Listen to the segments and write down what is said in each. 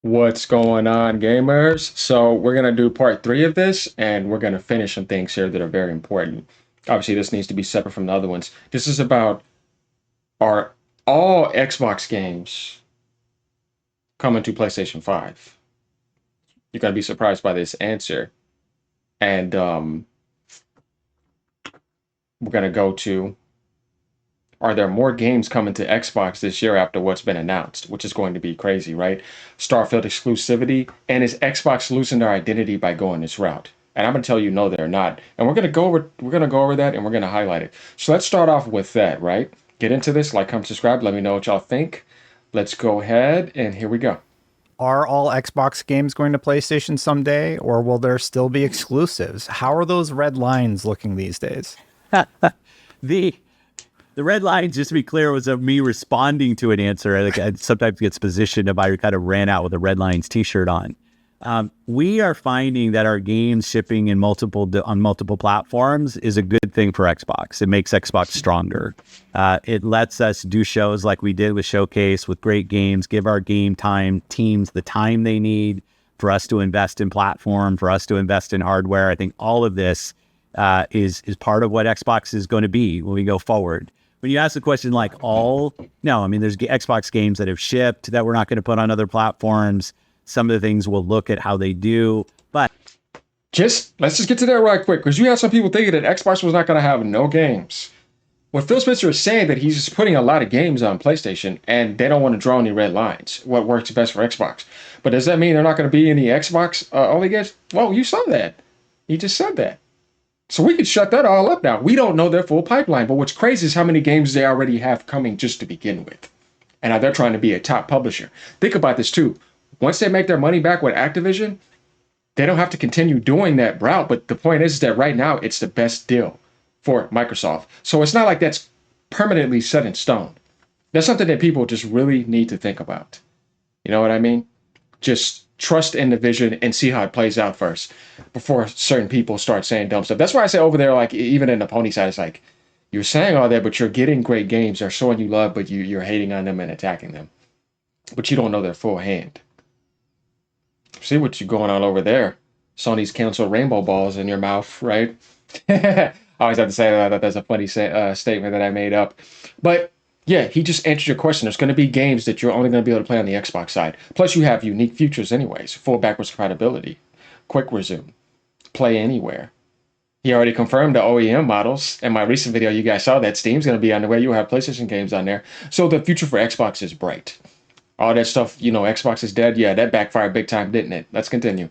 What's going on, gamers? So, we're going to do part three of this, and we're going to finish some things here that are very important. Obviously, this needs to be separate from the other ones. This is about are all Xbox games coming to PlayStation 5? You're going to be surprised by this answer. And we're going to go to are there more games coming to Xbox this year after what's been announced, which is going to be crazy, right? Starfield exclusivity, and is Xbox losing their identity by going this route? And I'm gonna tell you, no, they're not. And we're gonna go over that, and we're gonna highlight it. So let's start off with that, right? Get into this, like, comment, subscribe. Let me know what y'all think. Let's go ahead, and here we go. Are all Xbox games going to PlayStation someday, or will there still be exclusives? How are those red lines looking these days? the the red line, just to be clear, was of me responding to an answer. I sometimes gets positioned if I kind of ran out with a red lines T-shirt on. We are finding that our games shipping in on multiple platforms is a good thing for Xbox. It makes Xbox stronger. It lets us do shows like we did with Showcase with great games, give our game time teams the time they need for us to invest in platform, for us to invest in hardware. I think all of this is part of what Xbox is going to be when we go forward. When you ask the question no, I mean, there's Xbox games that have shipped that we're not going to put on other platforms. Some of the things we'll look at how they do, but Let's just get to that right quick, because you have some people thinking that Xbox was not gonna have no games. What Phil Spencer is saying that he's just putting a lot of games on PlayStation and they don't want to draw any red lines. What works best for Xbox. But does that mean they're not going to be any Xbox only games? Well, you saw that. He just said that. So we could shut that all up now. We don't know their full pipeline. But what's crazy is how many games they already have coming just to begin with. And now they're trying to be a top publisher. Think about this too. Once they make their money back with Activision, they don't have to continue doing that route. But the point is that right now it's the best deal for Microsoft. So it's not like that's permanently set in stone. That's something that people just really need to think about. You know what I mean? Just trust in the vision and see how it plays out first before certain people start saying dumb stuff. That's why I say over there, like even in the pony side, it's like you're saying all that, but you're getting great games. They're showing you love, but you're hating on them and attacking them. But you don't know their full hand. See what you're going on over there. Sony's canceled rainbow balls in your mouth, right? I always have to say that. That's a funny statement that I made up. But yeah, he just answered your question. There's going to be games that you're only going to be able to play on the Xbox side. Plus, you have unique features anyways. Full backwards compatibility, quick resume, play anywhere. He already confirmed the OEM models. In my recent video, you guys saw that Steam's going to be on the way. You'll have PlayStation games on there. So the future for Xbox is bright. All that stuff, Xbox is dead. Yeah, that backfired big time, didn't it? Let's continue.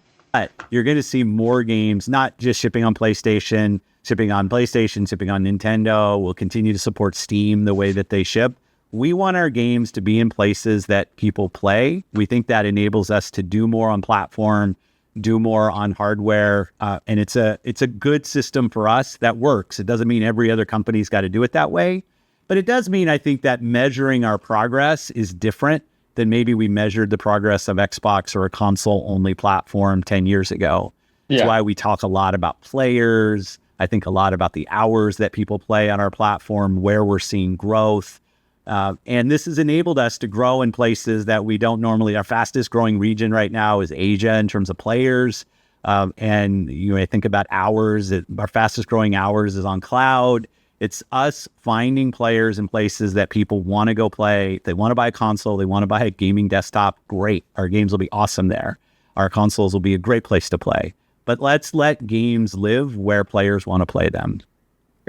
you're going to see more games, not just shipping on PlayStation, shipping on Nintendo. We'll continue to support Steam the way that they ship. We want our games to be in places that people play. We think that enables us to do more on platform, do more on hardware, and it's a good system for us that works. It doesn't mean every other company's got to do it that way, but it does mean I think that measuring our progress is different than maybe we measured the progress of Xbox or a console-only platform 10 years ago. That's why we talk a lot about players. I think a lot about the hours that people play on our platform, where we're seeing growth. And this has enabled us to grow in places that we don't normally. Our fastest growing region right now is Asia in terms of players. And I think about hours. Our fastest growing hours is on cloud. It's us finding players in places that people want to go play. They want to buy a console. They want to buy a gaming desktop. Great. Our games will be awesome there. Our consoles will be a great place to play. But let's let games live where players want to play them.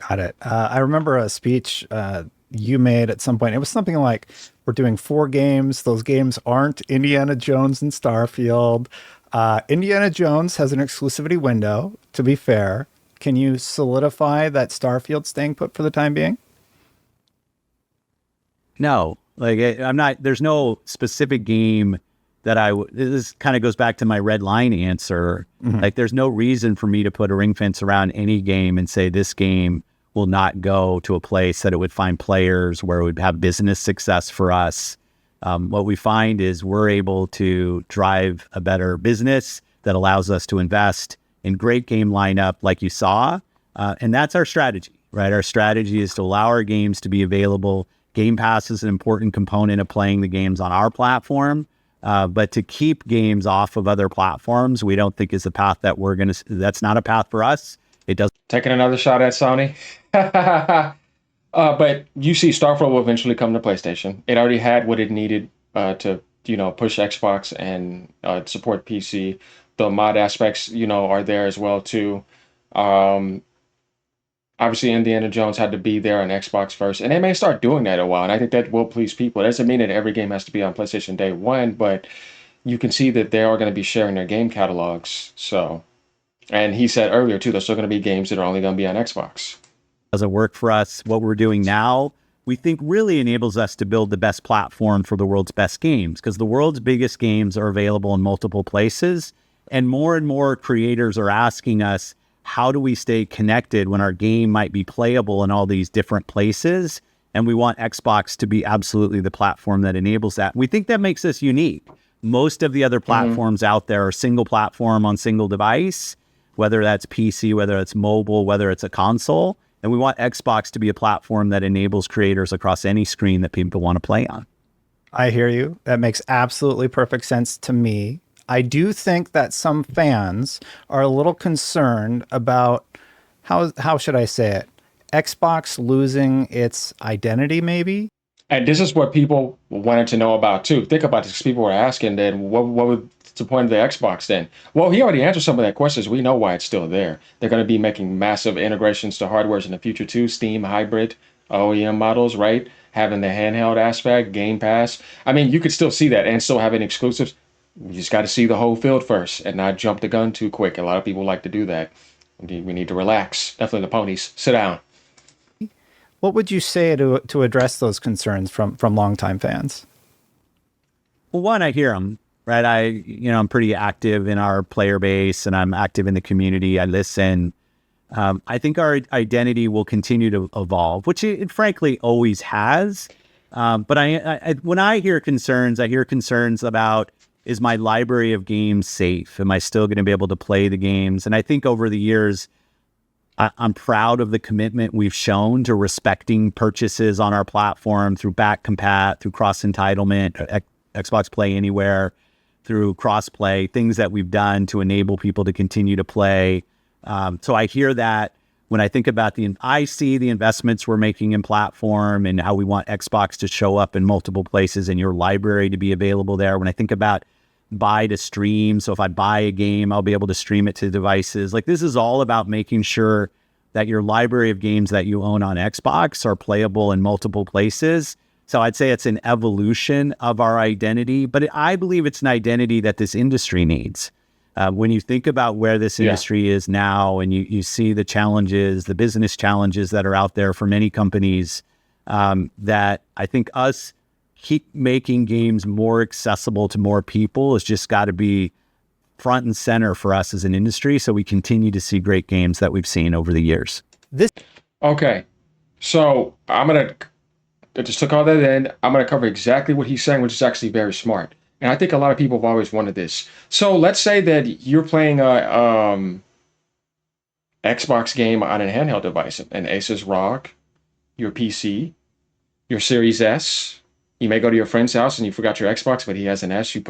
Got it. I remember a speech you made at some point. It was something like, we're doing 4 games. Those games aren't Indiana Jones and Starfield. Indiana Jones has an exclusivity window, to be fair. Can you solidify that Starfield staying put for the time being? No, I'm not, there's no specific game that this kind of goes back to my red line answer. Mm-hmm. Like there's no reason for me to put a ring fence around any game and say this game will not go to a place that it would find players, where it would have business success for us. What we find is we're able to drive a better business that allows us to invest in great game lineup like you saw. And that's our strategy, right? Our strategy is to allow our games to be available. Game Pass is an important component of playing the games on our platform. But to keep games off of other platforms, we don't think is the path that that's not a path for us. It does. Taking another shot at Sony. But you see, Starfield will eventually come to PlayStation. It already had what it needed to, push Xbox and support PC. The mod aspects, are there as well too. Obviously, Indiana Jones had to be there on Xbox first, and they may start doing that in a while. And I think that will please people. It doesn't mean that every game has to be on PlayStation day one, but you can see that they are going to be sharing their game catalogs. So, and he said earlier too, there's still going to be games that are only going to be on Xbox. Doesn't work for us. What we're doing now, we think really enables us to build the best platform for the world's best games, because the world's biggest games are available in multiple places. And more creators are asking us, how do we stay connected when our game might be playable in all these different places? And we want Xbox to be absolutely the platform that enables that. We think that makes us unique. Most of the other platforms out there are single platform on single device, whether that's PC, whether it's mobile, whether it's a console. And we want Xbox to be a platform that enables creators across any screen that people want to play on. I hear you. That makes absolutely perfect sense to me. I do think that some fans are a little concerned about, how should I say it, Xbox losing its identity maybe? And this is what people wanted to know about too. Think about this. People were asking then, what was the point of the Xbox then? Well, he already answered some of that questions. We know why it's still there. They're going to be making massive integrations to hardwares in the future too. Steam hybrid OEM models, right? Having the handheld aspect, Game Pass. I mean, you could still see that and still having exclusives. We just got to see the whole field first and not jump the gun too quick. A lot of people like to do that. We need to relax. Definitely the ponies. Sit down. What would you say to address those concerns from longtime fans? Well, one, I hear them, right? I'm pretty active in our player base and I'm active in the community. I listen. I think our identity will continue to evolve, which it frankly always has. But when I hear concerns about, is my library of games safe? Am I still going to be able to play the games? And I think over the years, I'm proud of the commitment we've shown to respecting purchases on our platform through back compat, through cross entitlement, Xbox Play Anywhere, through crossplay, things that we've done to enable people to continue to play. So I hear that when I think about I see the investments we're making in platform and how we want Xbox to show up in multiple places and your library to be available there. When I think about buy to stream, so if I buy a game, I'll be able to stream it to devices. Like, this is all about making sure that your library of games that you own on Xbox are playable in multiple places. So I'd say it's an evolution of our identity, but I believe it's an identity that this industry needs. When you think about where this industry is now and you see the challenges, the business challenges that are out there for many companies, that I think us keep making games more accessible to more people has just got to be front and center for us as an industry. So we continue to see great games that we've seen over the years. Okay. So I just took all that in. I'm going to cover exactly what he's saying, which is actually very smart. And I think a lot of people have always wanted this. So let's say that you're playing a Xbox game on a handheld device, an Asus ROG, your PC, your Series S. You may go to your friend's house and you forgot your Xbox, but he has an S. You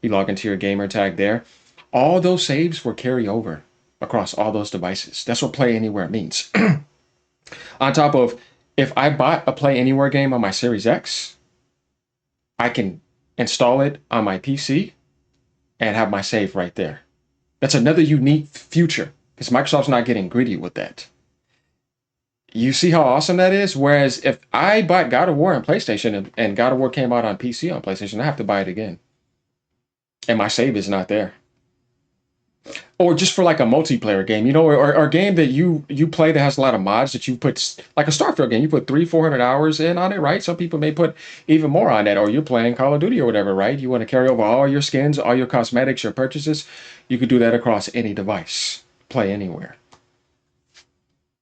log into your gamer tag there. All those saves will carry over across all those devices. That's what Play Anywhere means. On top of, if I bought a Play Anywhere game on my Series X, I can install it on my PC and have my save right there. That's another unique feature because Microsoft's not getting greedy with that. You see how awesome that is? Whereas if I bought God of War on PlayStation and God of War came out on PC on PlayStation, I have to buy it again. And my save is not there. Or just for like a multiplayer game, or a game that you play that has a lot of mods that you put, like a Starfield game, you put 300-400 hours in on it, right? Some people may put even more on that, or you're playing Call of Duty or whatever, right? You want to carry over all your skins, all your cosmetics, your purchases. You could do that across any device, Play Anywhere.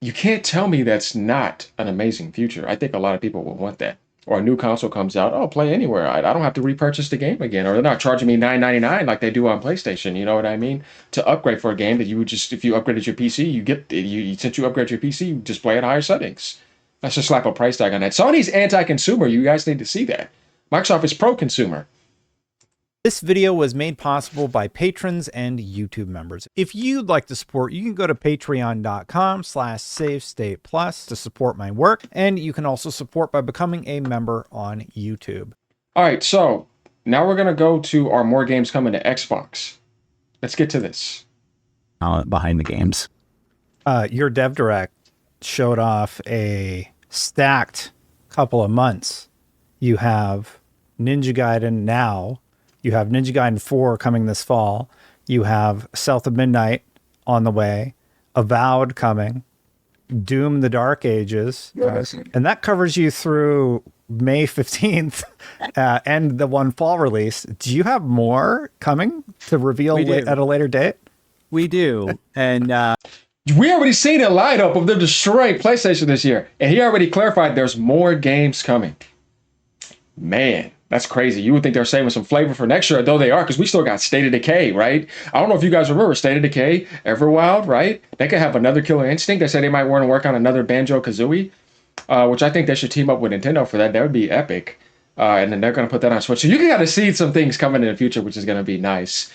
You can't tell me that's not an amazing future. I think a lot of people will want that. Or a new console comes out, Play Anywhere. I don't have to repurchase the game again. Or they're not charging me $9.99 like they do on PlayStation. You know what I mean? To upgrade for a game that you would just, if you upgraded your PC, since you upgrade your PC, you just play at higher settings. Let's just slap a price tag on that. Sony's anti-consumer. You guys need to see that. Microsoft is pro-consumer. This video was made possible by patrons and YouTube members. If you'd like to support, you can go to patreon.com/SaveStatePlus to support my work, and you can also support by becoming a member on YouTube. All right, so now we're gonna go to our more games coming to Xbox. Let's get to this. Behind the games. Your Dev Direct showed off a stacked couple of months. You have Ninja Gaiden now. You have Ninja Gaiden 4 coming this fall. You have South of Midnight on the way. Avowed coming. Doom: The Dark Ages. And that covers you through May 15th and the one fall release. Do you have more coming to reveal at a later date? We do. And we already seen a lineup of them destroying PlayStation this year. And he already clarified there's more games coming. Man, that's crazy. You would think they're saving some flavor for next year, though they are, because we still got State of Decay, right? I don't know if you guys remember State of Decay, Everwild, right? They could have another Killer Instinct. They said they might want to work on another Banjo-Kazooie, which I think they should team up with Nintendo for that. That would be epic. And then they're going to put that on Switch. So you got to see some things coming in the future, which is going to be nice.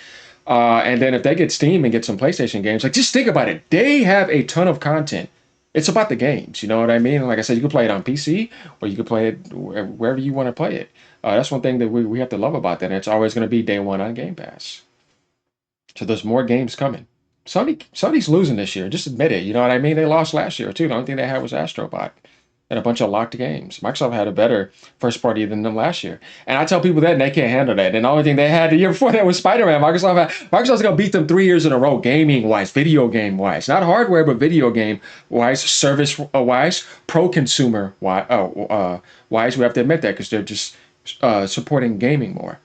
And then if they get Steam and get some PlayStation games, like just think about it. They have a ton of content. It's about the games, you know what I mean? And like I said, you can play it on PC or you can play it wherever you want to play it. That's one thing that we have to love about that. And it's always going to be day one on Game Pass. So there's more games coming. Sony's losing this year. Just admit it. You know what I mean? They lost last year too. The only thing they had was Astrobot and a bunch of locked games. Microsoft had a better first party than them last year. And I tell people that and they can't handle that. And the only thing they had the year before that was Spider-Man. Microsoft's going to beat them 3 years in a row, gaming-wise, video game-wise. Not hardware, but video game-wise, service-wise, pro-consumer-wise. We have to admit that because they're just supporting gaming more.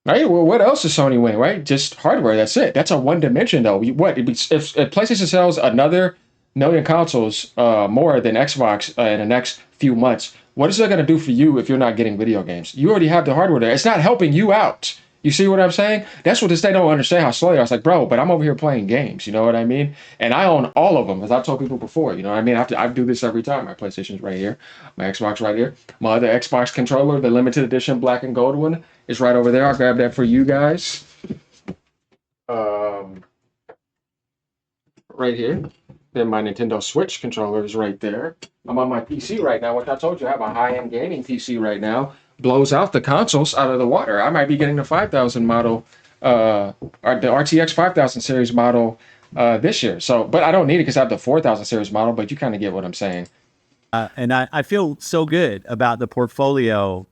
Right? Well, what else is Sony winning, right? Just hardware. That's it. That's a one dimension, though. If PlayStation sells another million consoles more than Xbox in the next few months, what is that going to do for you if you're not getting video games? You already have the hardware there. It's not helping you out. You see what I'm saying? That's what they don't understand how slow they are. It's like, bro, but I'm over here playing games. You know what I mean? And I own all of them, as I've told people before. You know what I mean? I do this every time. My PlayStation's right here. My Xbox right here. My other Xbox controller, the limited edition black and gold one, is right over there. I'll grab that for you guys. Right here. Then my Nintendo Switch controller is right there. I'm on my PC right now, which I told you I have a high-end gaming PC right now. Blows out the consoles out of the water. I might be getting the 5000 model, or the RTX 5000 series model this year. So, but I don't need it because I have the 4000 series model, but you kind of get what I'm saying. And I feel so good about the portfolio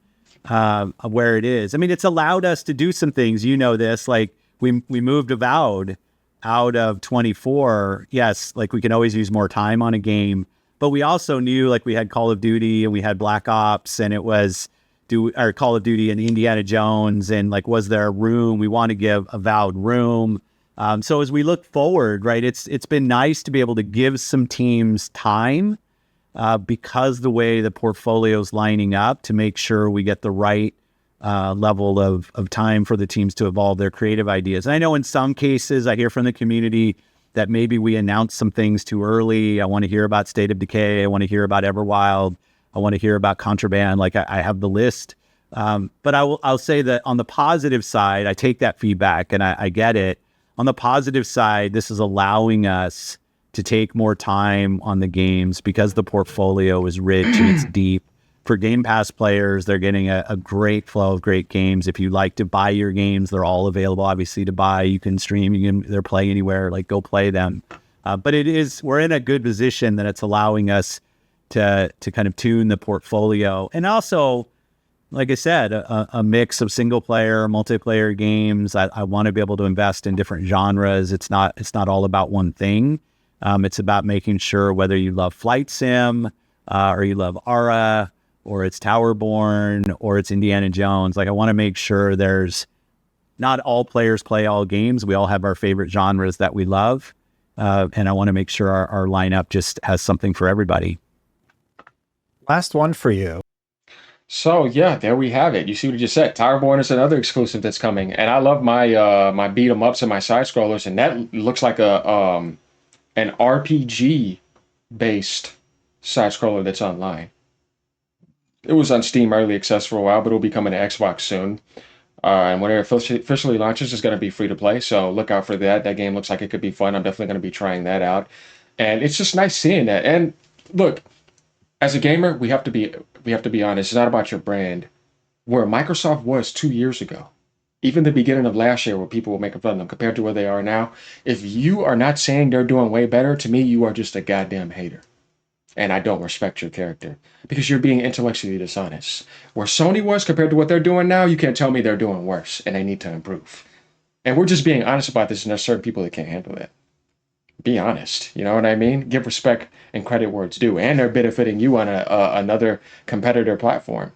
of where it is. I mean, it's allowed us to do some things. You know this, like we moved Avowed out of 24. Yes, like we can always use more time on a game, but we also knew like we had Call of Duty and we had Black Ops and it was our Call of Duty and Indiana Jones, and like, was there a room? We want to give Avowed room. So as we look forward, right, it's been nice to be able to give some teams time because the way the portfolio's lining up to make sure we get the right level of time for the teams to evolve their creative ideas. And I know in some cases I hear from the community that maybe we announced some things too early. I want to hear about State of Decay. I want to hear about Everwild. I want to hear about Contraband. Like I have the list. But I'll say that on the positive side, I take that feedback and I get it. On the positive side, this is allowing us to take more time on the games because the portfolio is rich and it's deep. For Game Pass players, they're getting a great flow of great games. If you like to buy your games, they're all available, obviously, to buy. You can stream, they're play anywhere, like go play them. But we're in a good position that it's allowing us to kind of tune the portfolio. And also, like I said, a mix of single player, multiplayer games. I want to be able to invest in different genres. It's not all about one thing. It's about making sure whether you love Flight Sim or you love Ara or it's Towerborn or it's Indiana Jones. Like I want to make sure there's not all players play all games. We all have our favorite genres that we love. And I want to make sure our lineup just has something for everybody. Last one for you. So yeah, there we have it. You see what you just said. Towerborn is another exclusive that's coming, and I love my my beat 'em ups and my side scrollers, and that looks like an RPG based side scroller that's online. It was on Steam Early Access for a while, but it'll be coming to Xbox soon. And when it officially launches, it's going to be free to play. So look out for that. That game looks like it could be fun. I'm definitely going to be trying that out. And it's just nice seeing that. And look, as a gamer, we have to be honest. It's not about your brand. Where Microsoft was 2 years ago, even the beginning of last year, where people were making fun of them compared to where they are now. If you are not saying they're doing way better, to me, you are just a goddamn hater. And I don't respect your character because you're being intellectually dishonest. Where Sony was compared to what they're doing now, you can't tell me they're doing worse and they need to improve. And we're just being honest about this, and there's certain people that can't handle that. Be honest, you know what I mean? Give respect and credit where it's due, and they're benefiting you on another competitor platform.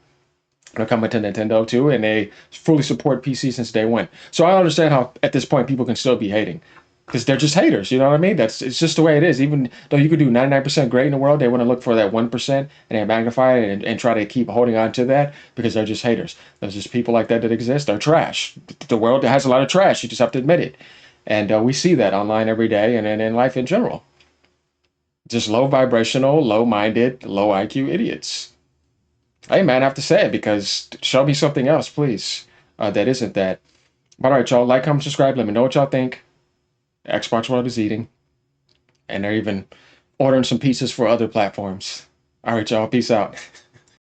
They're coming to Nintendo too, and they fully support PC since day one. So I don't understand how at this point people can still be hating, because they're just haters. You know what I mean? It's just the way it is. Even though you could do 99% great in the world, they want to look for that 1% and they magnify it and try to keep holding on to that because they're just haters. There's just people like that exist. They're trash. The world has a lot of trash. You just have to admit it. And we see that online every day and in life in general. Just low vibrational, low minded, low IQ idiots. Hey man, I have to say it because show me something else, please. That isn't that. But all right, y'all, like, comment, subscribe. Let me know what y'all think. Xbox World is eating, and they're even ordering some pizzas for other platforms. All right, y'all, peace out.